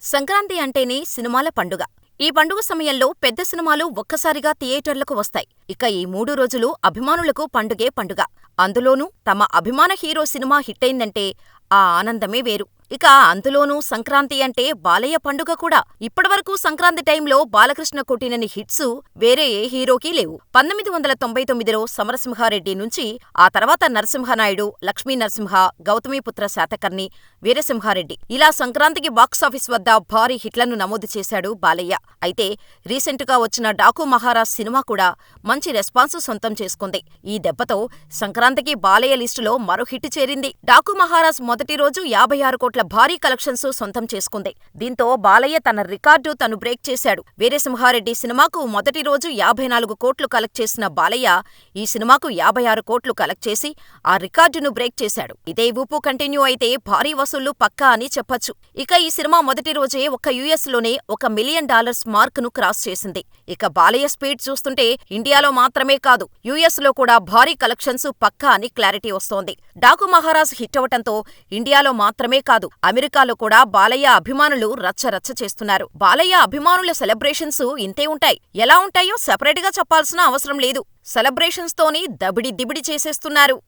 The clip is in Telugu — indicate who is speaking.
Speaker 1: సంక్రాంతి అంటేనే సినిమాల పండుగ. ఈ పండుగ సమయంలో పెద్ద సినిమాలు ఒక్కసారిగా థియేటర్లకు వస్తాయి. ఇక ఈ 3 రోజులు అభిమానులకు పండుగే పండుగ. అందులోనూ తమ అభిమాన హీరో సినిమా హిట్టయిందంటే ఆ ఆనందమే వేరు. ఇక అందులోనూ సంక్రాంతి అంటే బాలయ్య పండుగ కూడా. ఇప్పటివరకు సంక్రాంతి టైంలో బాలకృష్ణ కొట్టినన్ని హిట్స్ వేరే ఏ హీరోకీ లేవు. 1999లో సమరసింహారెడ్డి నుంచి ఆ తర్వాత నరసింహనాయుడు, లక్ష్మీనరసింహ, గౌతమీపుత్ర శాతకర్ణి, వీరసింహారెడ్డి ఇలా సంక్రాంతికి బాక్సాఫీస్ వద్ద భారీ హిట్లను నమోదు చేశాడు బాలయ్య. అయితే రీసెంట్గా వచ్చిన డాకు మహారాజ్ సినిమా కూడా మంచి రెస్పాన్స్ సొంతం చేసుకుంది. ఈ దెబ్బతో సంక్రాంతికి బాలయ్య లిస్టులో మరో హిట్ చేరింది. డాకు మహారాజ్ మొదటి రోజు 56 కోట్ల భారీ కలెక్షన్స్ సొంతం చేసుకుంది. దీంతో బాలయ్య తన రికార్డు తను బ్రేక్ చేశాడు. వీరసింహారెడ్డి సినిమాకు మొదటి రోజు 54 కోట్లు కలెక్ట్ చేసిన బాలయ్య ఈ సినిమాకు 56 కోట్లు కలెక్ట్ చేసి ఆ రికార్డును బ్రేక్ చేశాడు. ఇదే ఊపు కంటిన్యూ అయితే భారీ వసూళ్లు పక్కా అని చెప్పొచ్చు. ఇక ఈ సినిమా మొదటి రోజే ఒక్క యుఎస్లోనే $1 మిలియన్ మార్క్ ను క్రాస్ చేసింది. ఇక బాలయ్య స్పీడ్ చూస్తుంటే ఇండియాలో మాత్రమే కాదు యుఎస్లో కూడా భారీ కలెక్షన్స్ పక్కా అని క్లారిటీ వస్తోంది. డాకు మహారాజ్ హిట్ అవటంతో ఇండియాలో మాత్రమే కాదు అమెరికాలో కూడా బాలయ్య అభిమానులు రచ్చరచ్చ చేస్తున్నారు. బాలయ్య అభిమానుల సెలబ్రేషన్స్ ఇంతే ఉంటాయి. ఎలా ఉంటాయో సెపరేట్ గా చెప్పాల్సిన అవసరం లేదు. సెలబ్రేషన్స్ తోని దబిడి దిబిడి చేసేస్తున్నారు.